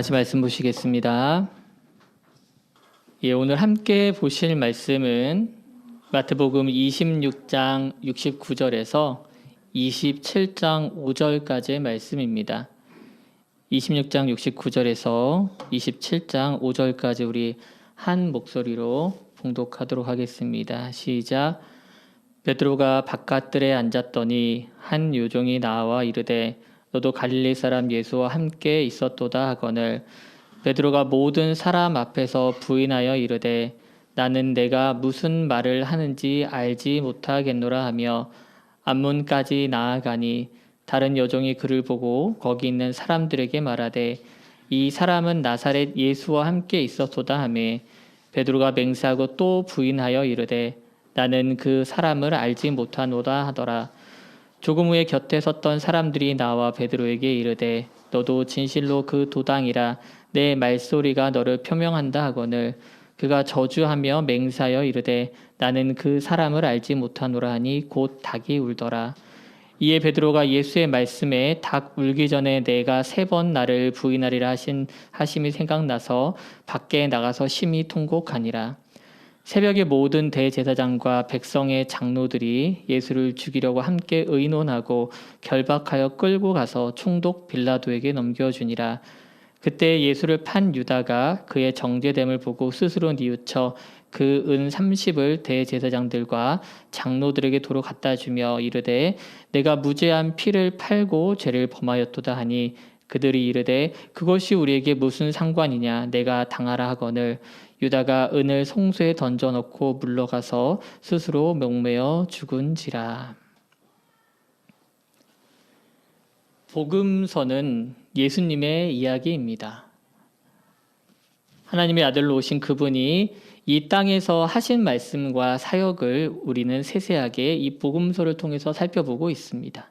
다 같이 말씀 보시겠습니다. 오늘 함께 보실 말씀은 마태복음 26장 69절에서 27장 5절까지의 말씀입니다. 26장 69절에서 27장 5절까지 우리 한 목소리로 봉독하도록 하겠습니다. 시작. 베드로가 바깥들에 앉았더니 한 요종이 나와 이르되 너도 갈릴리 사람 예수와 함께 있었도다 하거늘 베드로가 모든 사람 앞에서 부인하여 이르되 나는 내가 무슨 말을 하는지 알지 못하겠노라 하며 앞문까지 나아가니 다른 여종이 그를 보고 거기 있는 사람들에게 말하되 이 사람은 나사렛 예수와 함께 있었도다 하며 베드로가 맹세하고 또 부인하여 이르되 나는 그 사람을 알지 못하노다 하더라. 조금 후에 곁에 섰던 사람들이 나와 베드로에게 이르되 너도 진실로 그 도당이라 내 말소리가 너를 표명한다 하거늘 그가 저주하며 맹세하여 이르되 나는 그 사람을 알지 못하노라 하니 곧 닭이 울더라. 이에 베드로가 예수의 말씀에 닭 울기 전에 내가 3번 나를 부인하리라 하심이 생각나서 밖에 나가서 심히 통곡하니라. 새벽에 모든 대제사장과 백성의 장로들이 예수를 죽이려고 함께 의논하고 결박하여 끌고 가서 총독 빌라도에게 넘겨주니라. 그때 예수를 판 유다가 그의 정죄됨을 보고 스스로 뉘우쳐 그 은 30을 대제사장들과 장로들에게 도로 갖다 주며 이르되 내가 무죄한 피를 팔고 죄를 범하였도다 하니 그들이 이르되 그것이 우리에게 무슨 상관이냐 내가 당하라 하거늘 유다가 은을 송수에 던져놓고 물러가서 스스로 목매어 죽은지라. 복음서는 예수님의 이야기입니다. 하나님의 아들로 오신 그분이 이 땅에서 하신 말씀과 사역을 우리는 세세하게 이 복음서를 통해서 살펴보고 있습니다.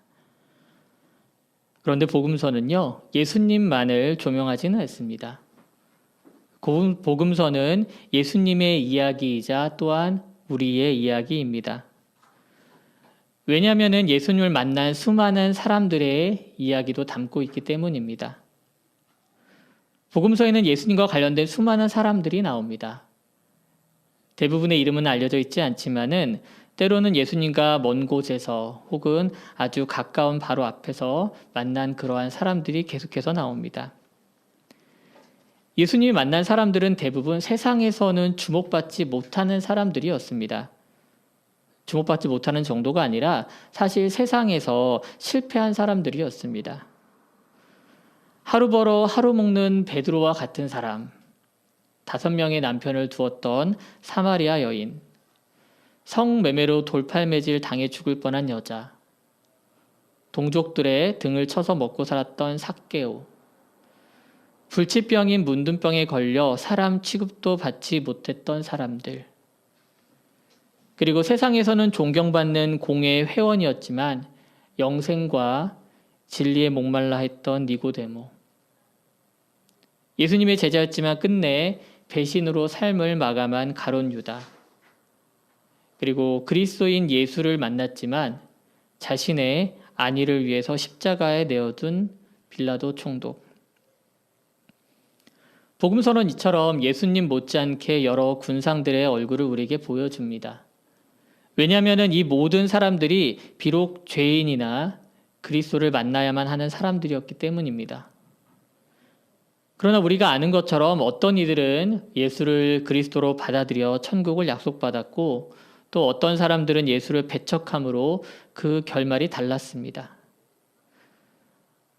그런데 복음서는요, 예수님만을 조명하지는 않습니다. 복음서는 예수님의 이야기이자 또한 우리의 이야기입니다. 왜냐하면 예수님을 만난 수많은 사람들의 이야기도 담고 있기 때문입니다. 복음서에는 예수님과 관련된 수많은 사람들이 나옵니다. 대부분의 이름은 알려져 있지 않지만은 때로는 예수님과 먼 곳에서 혹은 아주 가까운 바로 앞에서 만난 그러한 사람들이 계속해서 나옵니다. 예수님이 만난 사람들은 대부분 세상에서는 주목받지 못하는 사람들이었습니다. 주목받지 못하는 정도가 아니라 사실 세상에서 실패한 사람들이었습니다. 하루 벌어 하루 먹는 베드로와 같은 사람, 5명의 남편을 두었던 사마리아 여인, 성매매로 돌팔매질 당해 죽을 뻔한 여자, 동족들의 등을 쳐서 먹고 살았던 삭개오, 불치병인 문둥병에 걸려 사람 취급도 받지 못했던 사람들, 그리고 세상에서는 존경받는 공회의 회원이었지만 영생과 진리에 목말라 했던 니고데모, 예수님의 제자였지만 끝내 배신으로 삶을 마감한 가룟 유다, 그리고 그리스도인 예수를 만났지만 자신의 안위를 위해서 십자가에 내어둔 빌라도 총독. 복음서는 이처럼 예수님 못지않게 여러 군상들의 얼굴을 우리에게 보여줍니다. 왜냐하면 이 모든 사람들이 비록 죄인이나 그리스도를 만나야만 하는 사람들이었기 때문입니다. 그러나 우리가 아는 것처럼 어떤 이들은 예수를 그리스도로 받아들여 천국을 약속받았고 또 어떤 사람들은 예수를 배척함으로 그 결말이 달랐습니다.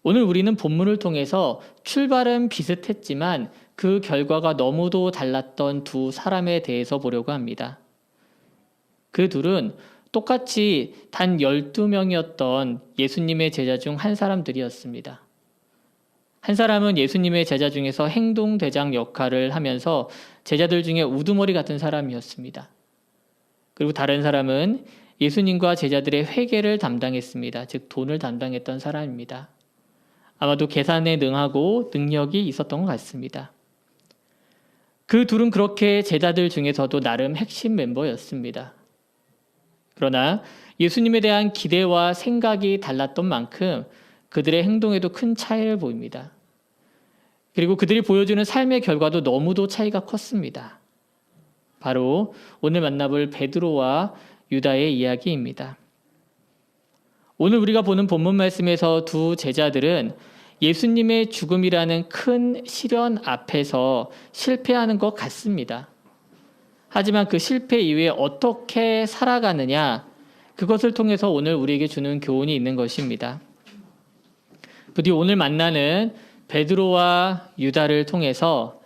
오늘 우리는 본문을 통해서 출발은 비슷했지만 그 결과가 너무도 달랐던 두 사람에 대해서 보려고 합니다. 그 둘은 똑같이 단 12명이었던 예수님의 제자 중 한 사람들이었습니다. 한 사람은 예수님의 제자 중에서 행동대장 역할을 하면서 제자들 중에 우두머리 같은 사람이었습니다. 그리고 다른 사람은 예수님과 제자들의 회계를 담당했습니다. 즉 돈을 담당했던 사람입니다. 아마도 계산에 능하고 능력이 있었던 것 같습니다. 그 둘은 그렇게 제자들 중에서도 나름 핵심 멤버였습니다. 그러나 예수님에 대한 기대와 생각이 달랐던 만큼 그들의 행동에도 큰 차이를 보입니다. 그리고 그들이 보여주는 삶의 결과도 너무도 차이가 컸습니다. 바로 오늘 만나볼 베드로와 유다의 이야기입니다. 오늘 우리가 보는 본문 말씀에서 두 제자들은 예수님의 죽음이라는 큰 시련 앞에서 실패하는 것 같습니다. 하지만 그 실패 이후에 어떻게 살아가느냐, 그것을 통해서 오늘 우리에게 주는 교훈이 있는 것입니다. 부디 오늘 만나는 베드로와 유다를 통해서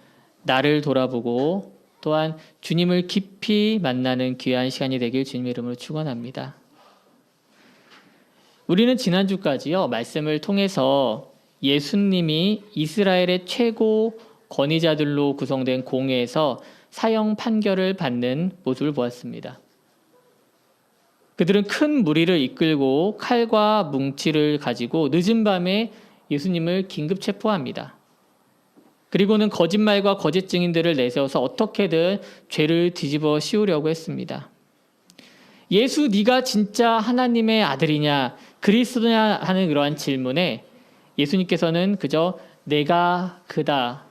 나를 돌아보고 또한 주님을 깊이 만나는 귀한 시간이 되길 주님의 이름으로 축원합니다. 우리는 지난주까지요, 말씀을 통해서 예수님이 이스라엘의 최고 권위자들로 구성된 공회에서 사형 판결을 받는 모습을 보았습니다. 그들은 큰 무리를 이끌고 칼과 뭉치를 가지고 늦은 밤에 예수님을 긴급 체포합니다. 그리고는 거짓말과 거짓 증인들을 내세워서 어떻게든 죄를 뒤집어 씌우려고 했습니다. 예수, 네가 진짜 하나님의 아들이냐, 그리스도냐 하는 그러한 질문에 예수님께서는 그저 내가 그다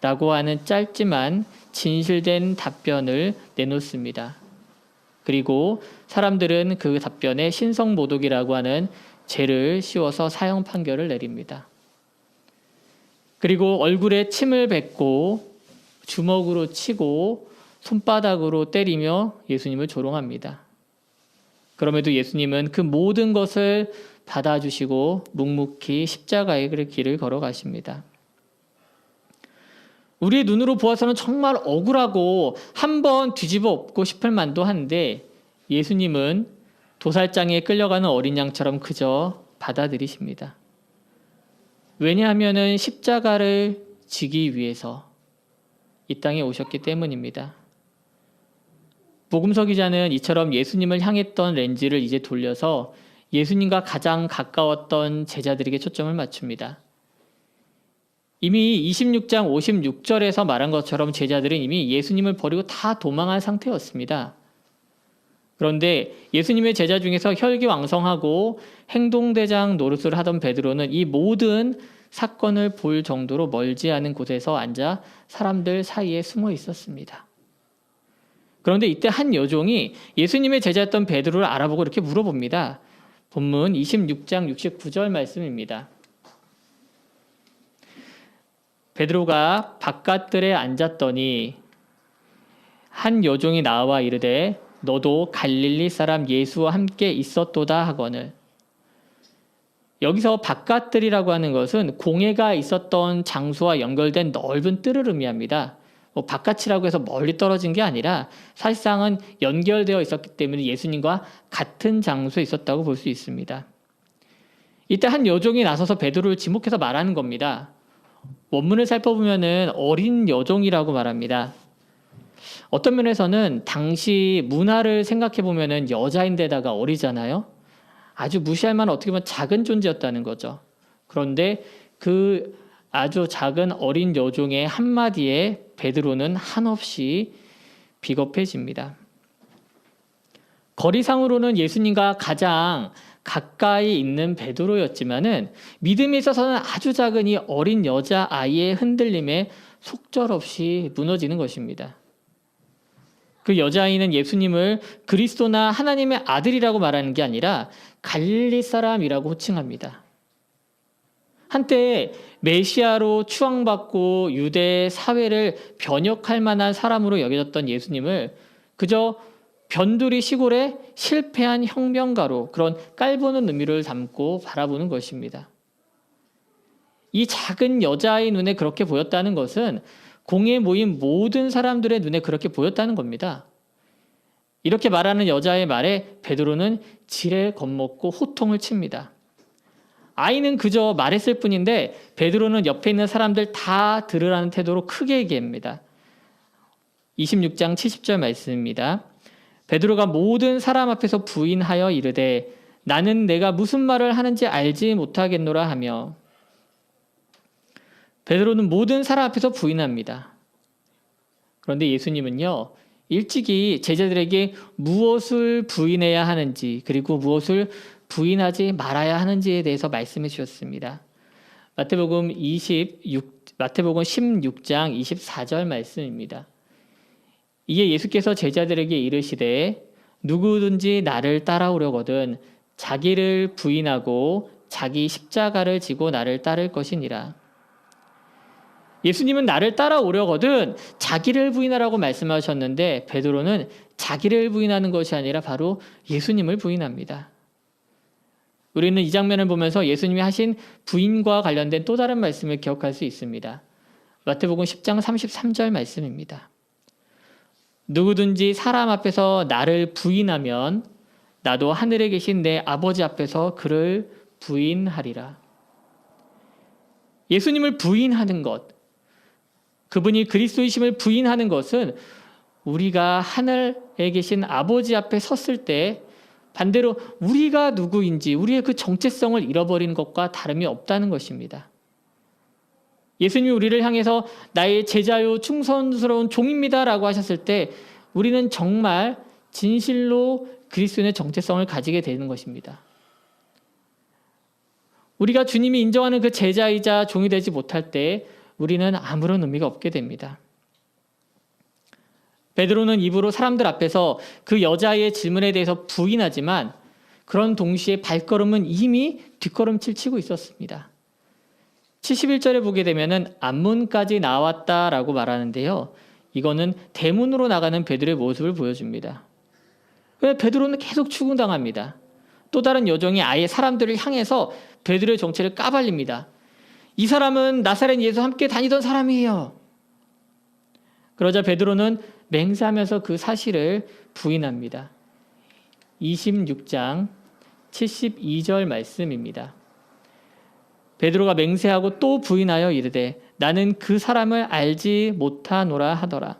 라고 하는 짧지만 진실된 답변을 내놓습니다. 그리고 사람들은 그 답변에 신성모독이라고 하는 죄를 씌워서 사형 판결을 내립니다. 그리고 얼굴에 침을 뱉고 주먹으로 치고 손바닥으로 때리며 예수님을 조롱합니다. 그럼에도 예수님은 그 모든 것을 받아주시고 묵묵히 십자가의 길을 걸어가십니다. 우리의 눈으로 보아서는 정말 억울하고 한번 뒤집어 엎고 싶을 만도 한데 예수님은 도살장에 끌려가는 어린 양처럼 그저 받아들이십니다. 왜냐하면 십자가를 지기 위해서 이 땅에 오셨기 때문입니다. 복음서 기자는 이처럼 예수님을 향했던 렌즈를 이제 돌려서 예수님과 가장 가까웠던 제자들에게 초점을 맞춥니다. 이미 26장 56절에서 말한 것처럼 제자들은 이미 예수님을 버리고 다 도망한 상태였습니다. 그런데 예수님의 제자 중에서 혈기왕성하고 행동대장 노릇을 하던 베드로는 이 모든 사건을 볼 정도로 멀지 않은 곳에서 앉아 사람들 사이에 숨어 있었습니다. 그런데 이때 한 여종이 예수님의 제자였던 베드로를 알아보고 이렇게 물어봅니다. 본문 26장 69절 말씀입니다. 베드로가 바깥들에 앉았더니 한 여종이 나와 이르되 너도 갈릴리 사람 예수와 함께 있었도다 하거늘. 여기서 바깥들이라고 하는 것은 공회가 있었던 장소와 연결된 넓은 뜰을 의미합니다. 바깥이라고 해서 멀리 떨어진 게 아니라 사실상은 연결되어 있었기 때문에 예수님과 같은 장소에 있었다고 볼 수 있습니다. 이때 한 여종이 나서서 베드로를 지목해서 말하는 겁니다. 원문을 살펴보면은 어린 여종이라고 말합니다. 어떤 면에서는 당시 문화를 생각해 보면은 여자인데다가 어리잖아요. 아주 무시할 만한 어떻게 보면 작은 존재였다는 거죠. 그런데 그 아주 작은 어린 여종의 한마디에 베드로는 한없이 비겁해집니다. 거리상으로는 예수님과 가장 가까이 있는 베드로였지만은 믿음에 있어서는 아주 작은 이 어린 여자아이의 흔들림에 속절없이 무너지는 것입니다. 그 여자아이는 예수님을 그리스도나 하나님의 아들이라고 말하는 게 아니라 갈릴리 사람이라고 호칭합니다. 한때 메시아로 추앙받고 유대 사회를 변혁할 만한 사람으로 여겨졌던 예수님을 그저 변두리 시골의 실패한 혁명가로 그런 깔보는 의미를 담고 바라보는 것입니다. 이 작은 여자의 눈에 그렇게 보였다는 것은 공회에 모인 모든 사람들의 눈에 그렇게 보였다는 겁니다. 이렇게 말하는 여자의 말에 베드로는 지레 겁먹고 호통을 칩니다. 아이는 그저 말했을 뿐인데 베드로는 옆에 있는 사람들 다 들으라는 태도로 크게 얘기합니다. 26장 70절 말씀입니다. 베드로가 모든 사람 앞에서 부인하여 이르되 나는 내가 무슨 말을 하는지 알지 못하겠노라 하며 베드로는 모든 사람 앞에서 부인합니다. 그런데 예수님은요, 일찍이 제자들에게 무엇을 부인해야 하는지 그리고 무엇을 부인하지 말아야 하는지에 대해서 말씀해 주셨습니다. 마태복음 16장 24절 말씀입니다. 이에 예수께서 제자들에게 이르시되 누구든지 나를 따라오려거든 자기를 부인하고 자기 십자가를 지고 나를 따를 것이니라. 예수님은 나를 따라오려거든 자기를 부인하라고 말씀하셨는데 베드로는 자기를 부인하는 것이 아니라 바로 예수님을 부인합니다. 우리는 이 장면을 보면서 예수님이 하신 부인과 관련된 또 다른 말씀을 기억할 수 있습니다. 마태복음 10장 33절 말씀입니다. 누구든지 사람 앞에서 나를 부인하면 나도 하늘에 계신 내 아버지 앞에서 그를 부인하리라. 예수님을 부인하는 것, 그분이 그리스도이심을 부인하는 것은 우리가 하늘에 계신 아버지 앞에 섰을 때 반대로 우리가 누구인지 우리의 그 정체성을 잃어버리는 것과 다름이 없다는 것입니다. 예수님이 우리를 향해서 나의 제자요 충성스러운 종입니다 라고 하셨을 때 우리는 정말 진실로 그리스도인의 정체성을 가지게 되는 것입니다. 우리가 주님이 인정하는 그 제자이자 종이 되지 못할 때 우리는 아무런 의미가 없게 됩니다. 베드로는 입으로 사람들 앞에서 그 여자의 질문에 대해서 부인하지만 그런 동시에 발걸음은 이미 뒷걸음질 치고 있었습니다. 71절에 보게 되면은 앞문까지 나왔다라고 말하는데요. 이거는 대문으로 나가는 베드로의 모습을 보여줍니다. 베드로는 계속 추궁당합니다. 또 다른 여종이 아예 사람들을 향해서 베드로의 정체를 까발립니다. 이 사람은 나사렛 예수와 함께 다니던 사람이에요. 그러자 베드로는 맹세하면서 그 사실을 부인합니다. 26장 72절 말씀입니다. 베드로가 맹세하고 또 부인하여 이르되 나는 그 사람을 알지 못하노라 하더라.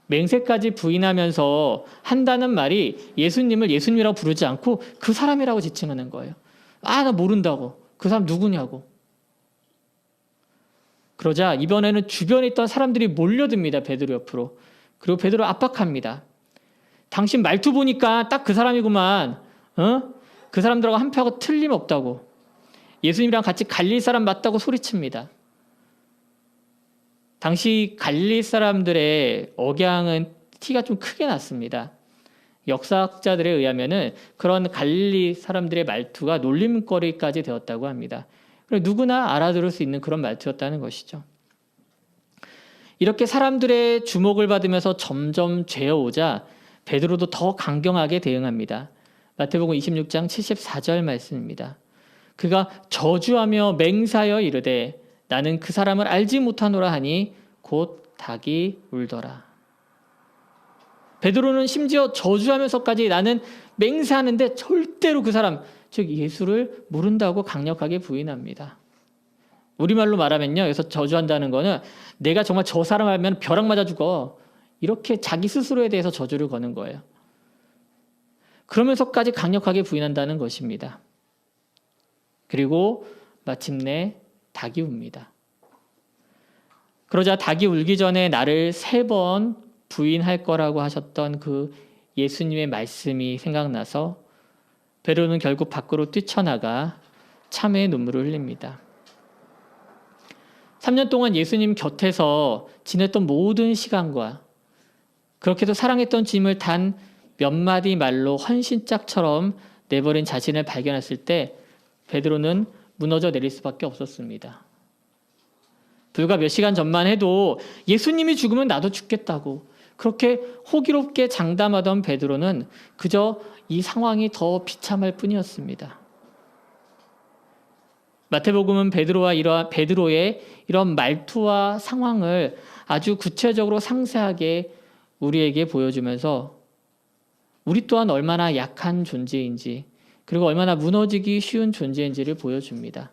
맹세까지 부인하면서 한다는 말이 예수님을 예수님이라고 부르지 않고 그 사람이라고 지칭하는 거예요. 나 모른다고. 그 사람 누구냐고. 그러자 이번에는 주변에 있던 사람들이 몰려듭니다. 베드로 옆으로. 그리고 베드로 압박합니다. 당신 말투 보니까 딱 그 사람이구만. 그 사람들하고 한 표하고 틀림없다고. 예수님이랑 같이 갈릴 사람 맞다고 소리칩니다. 당시 갈릴 사람들의 억양은 티가 좀 크게 났습니다. 역사학자들에 의하면은 그런 갈릴리 사람들의 말투가 놀림거리까지 되었다고 합니다. 누구나 알아들을 수 있는 그런 말투였다는 것이죠. 이렇게 사람들의 주목을 받으면서 점점 죄어오자 베드로도 더 강경하게 대응합니다. 마태복음 26장 74절 말씀입니다. 그가 저주하며 맹세하여 이르되 나는 그 사람을 알지 못하노라 하니 곧 닭이 울더라. 베드로는 심지어 저주하면서까지 나는 맹세하는데 절대로 그 사람, 즉 예수를 모른다고 강력하게 부인합니다. 우리말로 말하면요, 여기서 저주한다는 거는 내가 정말 저 사람 알면 벼락 맞아 죽어. 이렇게 자기 스스로에 대해서 저주를 거는 거예요. 그러면서까지 강력하게 부인한다는 것입니다. 그리고 마침내 닭이 웁니다. 그러자 닭이 울기 전에 나를 3번 부인할 거라고 하셨던 그 예수님의 말씀이 생각나서 베드로는 결국 밖으로 뛰쳐나가 참회의 눈물을 흘립니다. 3년 동안 예수님 곁에서 지냈던 모든 시간과 그렇게도 사랑했던 주님을 단 몇 마디 말로 헌신짝처럼 내버린 자신을 발견했을 때 베드로는 무너져 내릴 수밖에 없었습니다. 불과 몇 시간 전만 해도 예수님이 죽으면 나도 죽겠다고 그렇게 호기롭게 장담하던 베드로는 그저 이 상황이 더 비참할 뿐이었습니다. 마태복음은 베드로의 이런 말투와 상황을 아주 구체적으로 상세하게 우리에게 보여주면서 우리 또한 얼마나 약한 존재인지 그리고 얼마나 무너지기 쉬운 존재인지를 보여줍니다.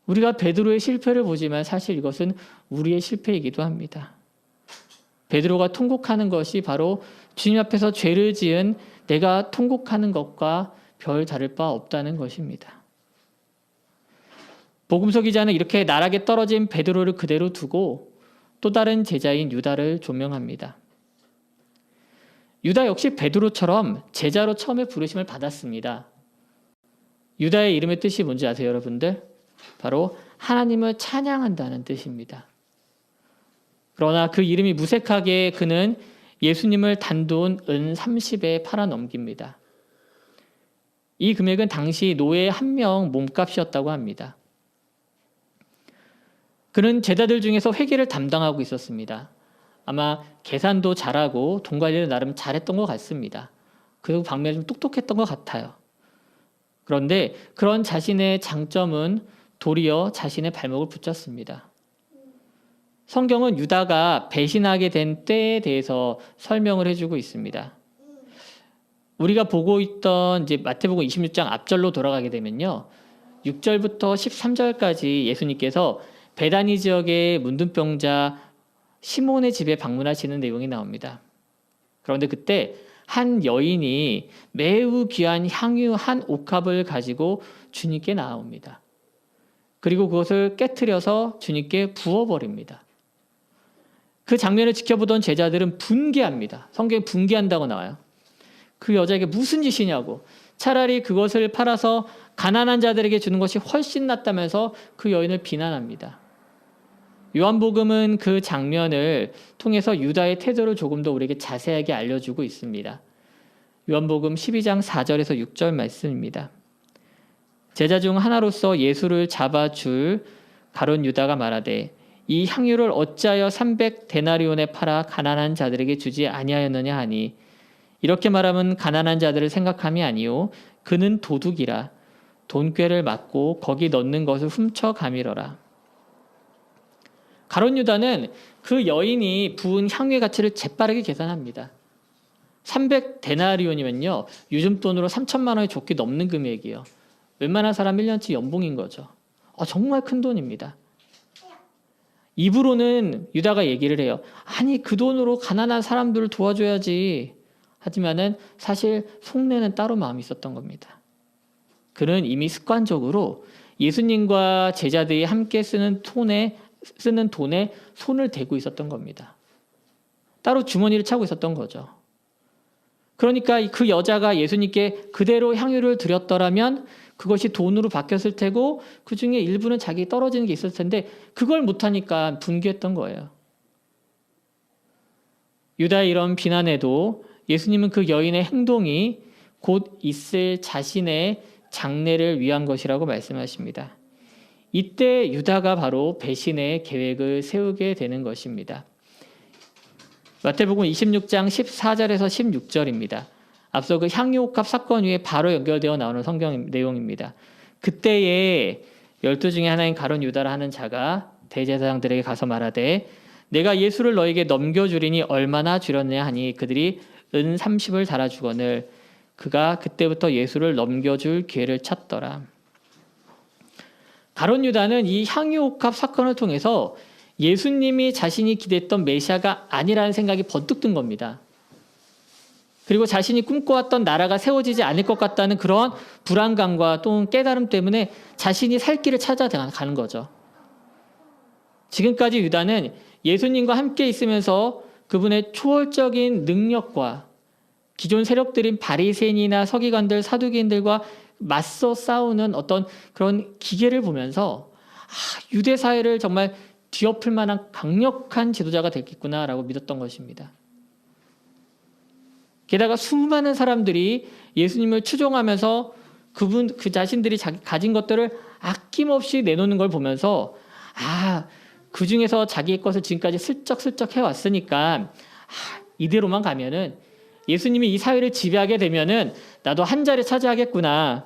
우리가 베드로의 실패를 보지만 사실 이것은 우리의 실패이기도 합니다. 베드로가 통곡하는 것이 바로 주님 앞에서 죄를 지은 내가 통곡하는 것과 별 다를 바 없다는 것입니다. 복음서 기자는 이렇게 나락에 떨어진 베드로를 그대로 두고 또 다른 제자인 유다를 조명합니다. 유다 역시 베드로처럼 제자로 처음에 부르심을 받았습니다. 유다의 이름의 뜻이 뭔지 아세요, 여러분들? 바로 하나님을 찬양한다는 뜻입니다. 그러나 그 이름이 무색하게 그는 예수님을 단돈 은 30에 팔아 넘깁니다. 이 금액은 당시 노예 한 명 몸값이었다고 합니다. 그는 제자들 중에서 회계를 담당하고 있었습니다. 아마 계산도 잘하고 돈 관리를 나름 잘했던 것 같습니다. 그리고 방면이 좀 똑똑했던 것 같아요. 그런데 그런 자신의 장점은 도리어 자신의 발목을 붙였습니다. 성경은 유다가 배신하게 된 때에 대해서 설명을 해주고 있습니다. 우리가 보고 있던 이제 마태복음 26장 앞절로 돌아가게 되면요, 6절부터 13절까지 예수님께서 베다니 지역의 문둥병자 시몬의 집에 방문하시는 내용이 나옵니다. 그런데 그때 한 여인이 매우 귀한 향유 한 옥합을 가지고 주님께 나옵니다. 그리고 그것을 깨트려서 주님께 부어버립니다. 그 장면을 지켜보던 제자들은 분개합니다. 성경에 분개한다고 나와요. 그 여자에게 무슨 짓이냐고, 차라리 그것을 팔아서 가난한 자들에게 주는 것이 훨씬 낫다면서 그 여인을 비난합니다. 요한복음은 그 장면을 통해서 유다의 태도를 조금 더 우리에게 자세하게 알려주고 있습니다. 요한복음 12장 4절에서 6절 말씀입니다. 제자 중 하나로서 예수를 잡아줄 가룟 유다가 말하되 이 향유를 어찌하여 300데나리온에 팔아 가난한 자들에게 주지 아니하였느냐 하니, 이렇게 말하면 가난한 자들을 생각함이 아니요 그는 도둑이라 돈꾀를 맞고 거기 넣는 것을 훔쳐 가밀어라. 가룟 유다는 그 여인이 부은 향유의 가치를 재빠르게 계산합니다. 300데나리온이면요 요즘 돈으로 3천만 원이 좋게 넘는 금액이에요. 웬만한 사람 1년치 연봉인 거죠. 정말 큰 돈입니다. 입으로는 유다가 얘기를 해요. 아니 그 돈으로 가난한 사람들을 도와줘야지. 하지만은 사실 속내는 따로 마음이 있었던 겁니다. 그는 이미 습관적으로 예수님과 제자들이 함께 쓰는 돈에 손을 대고 있었던 겁니다. 따로 주머니를 차고 있었던 거죠. 그러니까 그 여자가 예수님께 그대로 향유를 드렸더라면 그것이 돈으로 바뀌었을 테고 그 중에 일부는 자기 떨어지는 게 있었을 텐데 그걸 못하니까 분개했던 거예요. 유다의 이런 비난에도 예수님은 그 여인의 행동이 곧 있을 자신의 장래를 위한 것이라고 말씀하십니다. 이때 유다가 바로 배신의 계획을 세우게 되는 것입니다. 마태복음 26장 14절에서 16절입니다. 앞서 그 향유옥합 사건 위에 바로 연결되어 나오는 성경 내용입니다. 그때에 12 중에 하나인 가룟 유다라 하는 자가 대제사장들에게 가서 말하되 내가 예수를 너에게 넘겨주리니 얼마나 주렸느냐 하니 그들이 은 30을 달아주거늘 그가 그때부터 예수를 넘겨줄 기회를 찾더라. 가룟 유다는 이 향유옥합 사건을 통해서 예수님이 자신이 기대했던 메시아가 아니라는 생각이 번뜩 든 겁니다. 그리고 자신이 꿈꿔왔던 나라가 세워지지 않을 것 같다는 그런 불안감과 또 깨달음 때문에 자신이 살 길을 찾아가는 거죠. 지금까지 유다는 예수님과 함께 있으면서 그분의 초월적인 능력과 기존 세력들인 바리새인이나 서기관들, 사두개인들과 맞서 싸우는 어떤 그런 기계를 보면서 유대 사회를 정말 뒤엎을 만한 강력한 지도자가 되겠구나라고 믿었던 것입니다. 게다가 수많은 사람들이 예수님을 추종하면서 그 자신들이 가진 것들을 아낌없이 내놓는 걸 보면서 그 중에서 자기의 것을 지금까지 슬쩍슬쩍 해왔으니까 이대로만 가면은 예수님이 이 사회를 지배하게 되면은 나도 한 자리 차지하겠구나,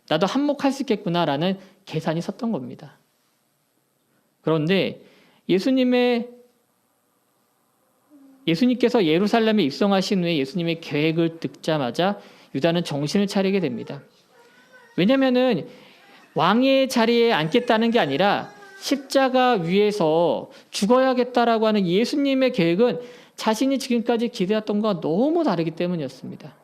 나도 한몫할 수 있겠구나라는 계산이 섰던 겁니다. 그런데 예수님께서 예루살렘에 입성하신 후에 예수님의 계획을 듣자마자 유다는 정신을 차리게 됩니다. 왜냐하면은 왕의 자리에 앉겠다는 게 아니라 십자가 위에서 죽어야겠다라고 하는 예수님의 계획은 자신이 지금까지 기대했던 것과 너무 다르기 때문이었습니다.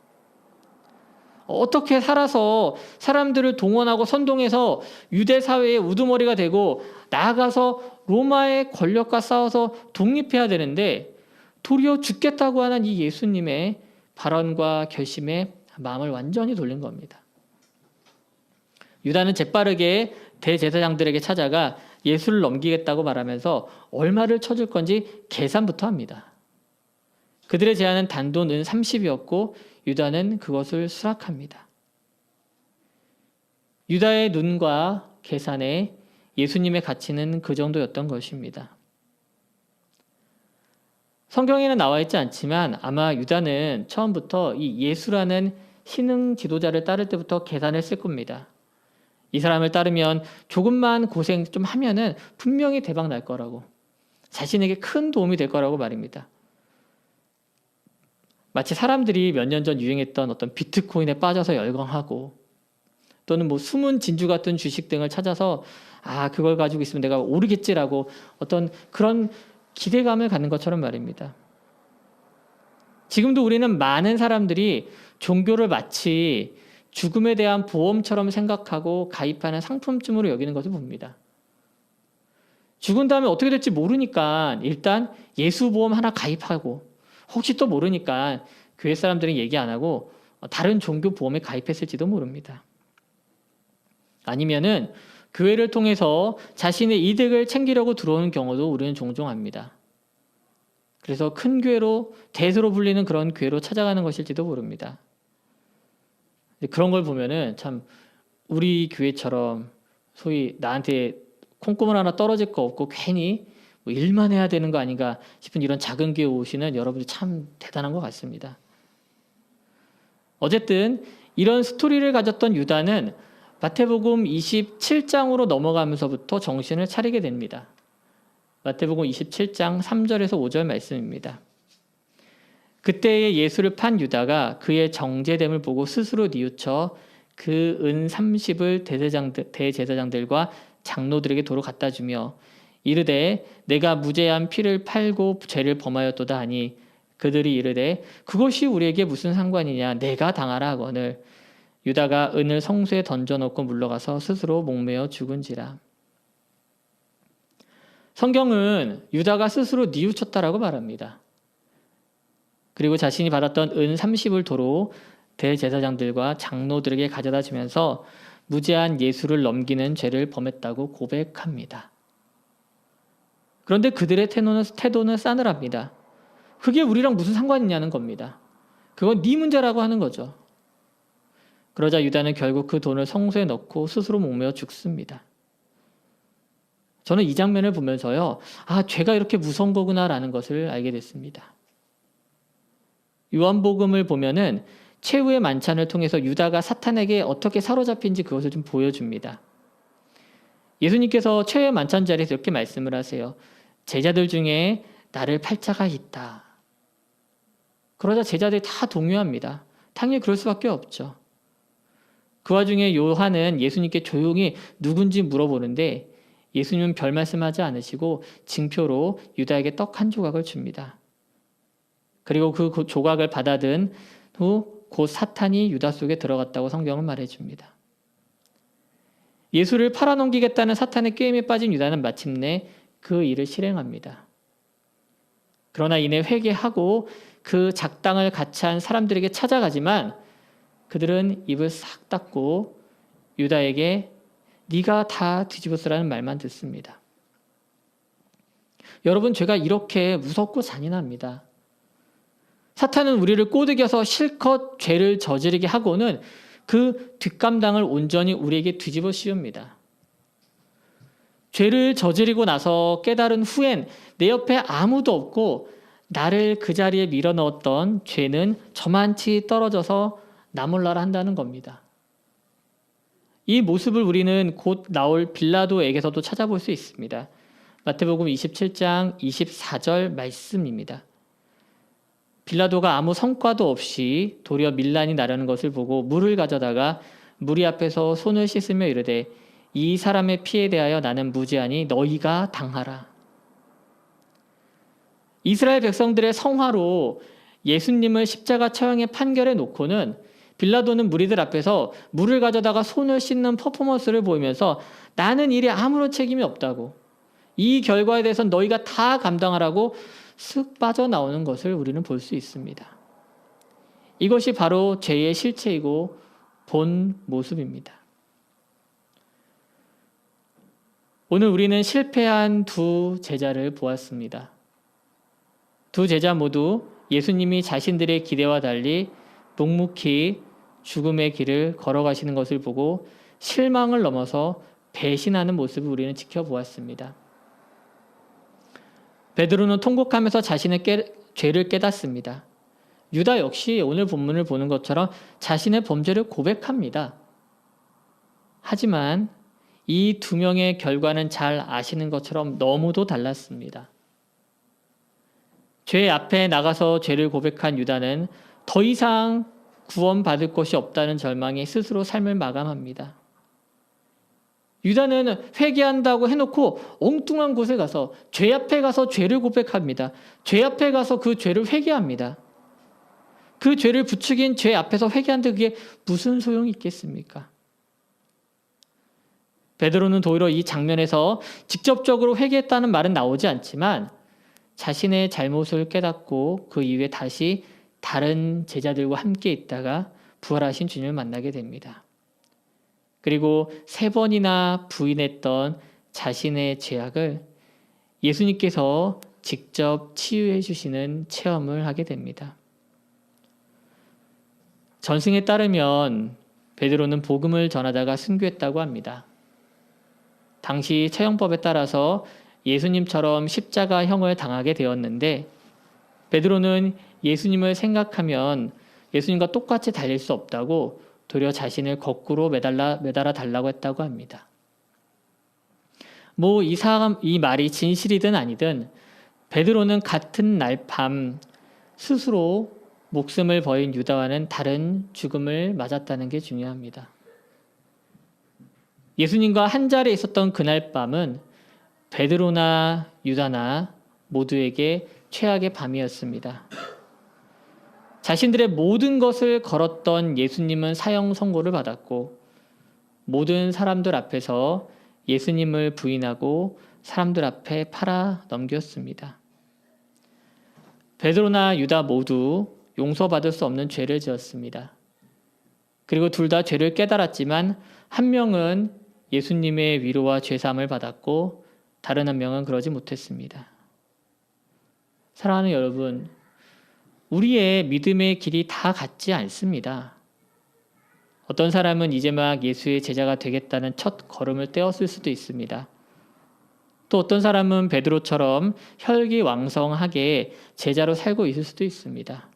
어떻게 살아서 사람들을 동원하고 선동해서 유대 사회의 우두머리가 되고 나아가서 로마의 권력과 싸워서 독립해야 되는데 도리어 죽겠다고 하는 이 예수님의 발언과 결심에 마음을 완전히 돌린 겁니다. 유다는 재빠르게 대제사장들에게 찾아가 예수를 넘기겠다고 말하면서 얼마를 쳐줄 건지 계산부터 합니다. 그들의 제안은 단돈 은 30이었고 유다는 그것을 수락합니다. 유다의 눈과 계산에 예수님의 가치는 그 정도였던 것입니다. 성경에는 나와 있지 않지만 아마 유다는 처음부터 이 예수라는 신흥 지도자를 따를 때부터 계산을 쓸 겁니다. 이 사람을 따르면 조금만 고생 좀 하면은 분명히 대박 날 거라고, 자신에게 큰 도움이 될 거라고 말입니다. 마치 사람들이 몇 년 전 유행했던 어떤 비트코인에 빠져서 열광하고 또는 뭐 숨은 진주 같은 주식 등을 찾아서 그걸 가지고 있으면 내가 오르겠지라고 어떤 그런 기대감을 갖는 것처럼 말입니다. 지금도 우리는 많은 사람들이 종교를 마치 죽음에 대한 보험처럼 생각하고 가입하는 상품쯤으로 여기는 것을 봅니다. 죽은 다음에 어떻게 될지 모르니까 일단 예수보험 하나 가입하고, 혹시 또 모르니까 교회 사람들은 얘기 안 하고 다른 종교 보험에 가입했을지도 모릅니다. 아니면은 교회를 통해서 자신의 이득을 챙기려고 들어오는 경우도 우리는 종종 합니다. 그래서 큰 교회로, 대수로 불리는 그런 교회로 찾아가는 것일지도 모릅니다. 그런 걸 보면은 참 우리 교회처럼 소위 나한테 콩고물 하나 떨어질 거 없고 괜히 뭐 일만 해야 되는 거 아닌가 싶은 이런 작은 교회 오시는 여러분들 참 대단한 것 같습니다. 어쨌든 이런 스토리를 가졌던 유다는 마태복음 27장으로 넘어가면서부터 정신을 차리게 됩니다. 마태복음 27장 3절에서 5절 말씀입니다. 그때에 예수를 판 유다가 그의 정죄됨을 보고 스스로 뉘우쳐 그 은 30을 대제사장들과 장로들에게 도로 갖다 주며 이르되 내가 무죄한 피를 팔고 죄를 범하였도다 하니 그들이 이르되 그것이 우리에게 무슨 상관이냐, 내가 당하라 하거늘 유다가 은을 성소에 던져놓고 물러가서 스스로 목매어 죽은지라. 성경은 유다가 스스로 뉘우쳤다라고 말합니다. 그리고 자신이 받았던 은 30을 도로 대제사장들과 장로들에게 가져다 주면서 무죄한 예수를 넘기는 죄를 범했다고 고백합니다. 그런데 그들의 태도는 싸늘합니다. 그게 우리랑 무슨 상관이 있냐는 겁니다. 그건 네 문제라고 하는 거죠. 그러자 유다는 결국 그 돈을 성소에 넣고 스스로 목매어 죽습니다. 저는 이 장면을 보면서요, 죄가 이렇게 무서운 거구나라는 것을 알게 됐습니다. 요한복음을 보면은 최후의 만찬을 통해서 유다가 사탄에게 어떻게 사로잡힌지 그것을 좀 보여줍니다. 예수님께서 최후의 만찬 자리에서 이렇게 말씀을 하세요. 제자들 중에 나를 팔 자가 있다. 그러자 제자들이 다 동요합니다. 당연히 그럴 수밖에 없죠. 그 와중에 요한은 예수님께 조용히 누군지 물어보는데 예수님은 별 말씀하지 않으시고 징표로 유다에게 떡 한 조각을 줍니다. 그리고 그 조각을 받아든 후 곧 사탄이 유다 속에 들어갔다고 성경은 말해줍니다. 예수를 팔아넘기겠다는 사탄의 게임에 빠진 유다는 마침내 그 일을 실행합니다. 그러나 이내 회개하고 그 작당을 같이 한 사람들에게 찾아가지만 그들은 입을 싹 닫고 유다에게 네가 다 뒤집어 쓰라는 말만 듣습니다. 여러분, 죄가 이렇게 무섭고 잔인합니다. 사탄은 우리를 꼬드겨서 실컷 죄를 저지르게 하고는 그 뒷감당을 온전히 우리에게 뒤집어 씌웁니다. 죄를 저지르고 나서 깨달은 후엔 내 옆에 아무도 없고 나를 그 자리에 밀어넣었던 죄는 저만치 떨어져서 나 몰라라 한다는 겁니다. 이 모습을 우리는 곧 나올 빌라도에게서도 찾아볼 수 있습니다. 마태복음 27장 24절 말씀입니다. 빌라도가 아무 성과도 없이 도리어 밀란이 나려는 것을 보고 물을 가져다가 무리 앞에서 손을 씻으며 이르되 이 사람의 피에 대하여 나는 무죄하니 너희가 당하라. 이스라엘 백성들의 성화로 예수님을 십자가 처형의 판결에 놓고는 빌라도는 무리들 앞에서 물을 가져다가 손을 씻는 퍼포먼스를 보이면서 나는 일에 아무런 책임이 없다고, 이 결과에 대해서는 너희가 다 감당하라고 쓱 빠져나오는 것을 우리는 볼 수 있습니다. 이것이 바로 죄의 실체이고 본 모습입니다. 오늘 우리는 실패한 두 제자를 보았습니다. 두 제자 모두 예수님이 자신들의 기대와 달리 묵묵히 죽음의 길을 걸어가시는 것을 보고 실망을 넘어서 배신하는 모습을 우리는 지켜보았습니다. 베드로는 통곡하면서 자신의 죄를 깨닫습니다. 유다 역시 오늘 본문을 보는 것처럼 자신의 범죄를 고백합니다. 하지만 이 두 명의 결과는 잘 아시는 것처럼 너무도 달랐습니다. 죄 앞에 나가서 죄를 고백한 유다는 더 이상 구원받을 것이 없다는 절망에 스스로 삶을 마감합니다. 유다는 회개한다고 해놓고 엉뚱한 곳에 가서 죄 앞에 가서 죄를 고백합니다. 죄 앞에 가서 그 죄를 회개합니다. 그 죄를 부추긴 죄 앞에서 회개하는데 그게 무슨 소용이 있겠습니까? 베드로는 도리어 이 장면에서 직접적으로 회개했다는 말은 나오지 않지만 자신의 잘못을 깨닫고 그 이후에 다시 다른 제자들과 함께 있다가 부활하신 주님을 만나게 됩니다. 그리고 3번이나 부인했던 자신의 죄악을 예수님께서 직접 치유해 주시는 체험을 하게 됩니다. 전승에 따르면 베드로는 복음을 전하다가 순교했다고 합니다. 당시 처형법에 따라서 예수님처럼 십자가형을 당하게 되었는데 베드로는 예수님을 생각하면 예수님과 똑같이 달릴 수 없다고 도리어 자신을 거꾸로 매달아 달라고 했다고 합니다. 이 말이 진실이든 아니든 베드로는 같은 날 밤 스스로 목숨을 버린 유다와는 다른 죽음을 맞았다는 게 중요합니다. 예수님과 한 자리에 있었던 그날 밤은 베드로나 유다나 모두에게 최악의 밤이었습니다. 자신들의 모든 것을 걸었던 예수님은 사형 선고를 받았고 모든 사람들 앞에서 예수님을 부인하고 사람들 앞에 팔아 넘겼습니다. 베드로나 유다 모두 용서받을 수 없는 죄를 지었습니다. 그리고 둘 다 죄를 깨달았지만 한 명은 예수님의 위로와 죄사함을 받았고 다른 한 명은 그러지 못했습니다. 사랑하는 여러분, 우리의 믿음의 길이 다 같지 않습니다. 어떤 사람은 이제 막 예수의 제자가 되겠다는 첫 걸음을 떼었을 수도 있습니다. 또 어떤 사람은 베드로처럼 혈기왕성하게 제자로 살고 있을 수도 있습니다.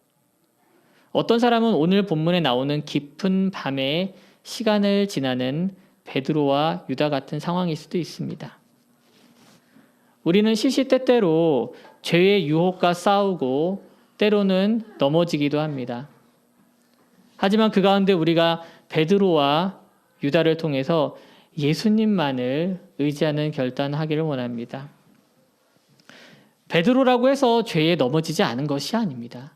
어떤 사람은 오늘 본문에 나오는 깊은 밤에 시간을 지나는 베드로와 유다 같은 상황일 수도 있습니다. 우리는 시시때때로 죄의 유혹과 싸우고 때로는 넘어지기도 합니다. 하지만 그 가운데 우리가 베드로와 유다를 통해서 예수님만을 의지하는 결단하기를 원합니다. 베드로라고 해서 죄에 넘어지지 않은 것이 아닙니다.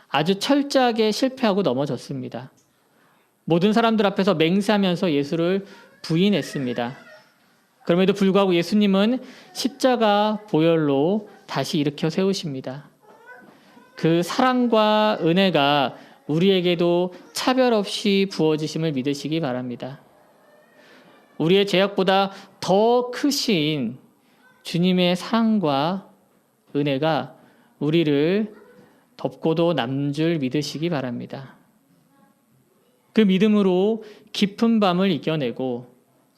아주 철저하게 실패하고 넘어졌습니다. 모든 사람들 앞에서 맹세하면서 예수를 부인했습니다. 그럼에도 불구하고 예수님은 십자가 보혈로 다시 일으켜 세우십니다. 그 사랑과 은혜가 우리에게도 차별 없이 부어지심을 믿으시기 바랍니다. 우리의 죄악보다 더 크신 주님의 사랑과 은혜가 우리를 덮고도 남는 줄 믿으시기 바랍니다. 그 믿음으로 깊은 밤을 이겨내고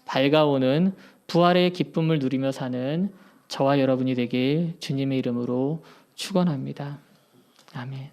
밝아오는 부활의 기쁨을 누리며 사는 저와 여러분이 되길 주님의 이름으로 축원합니다. 아멘.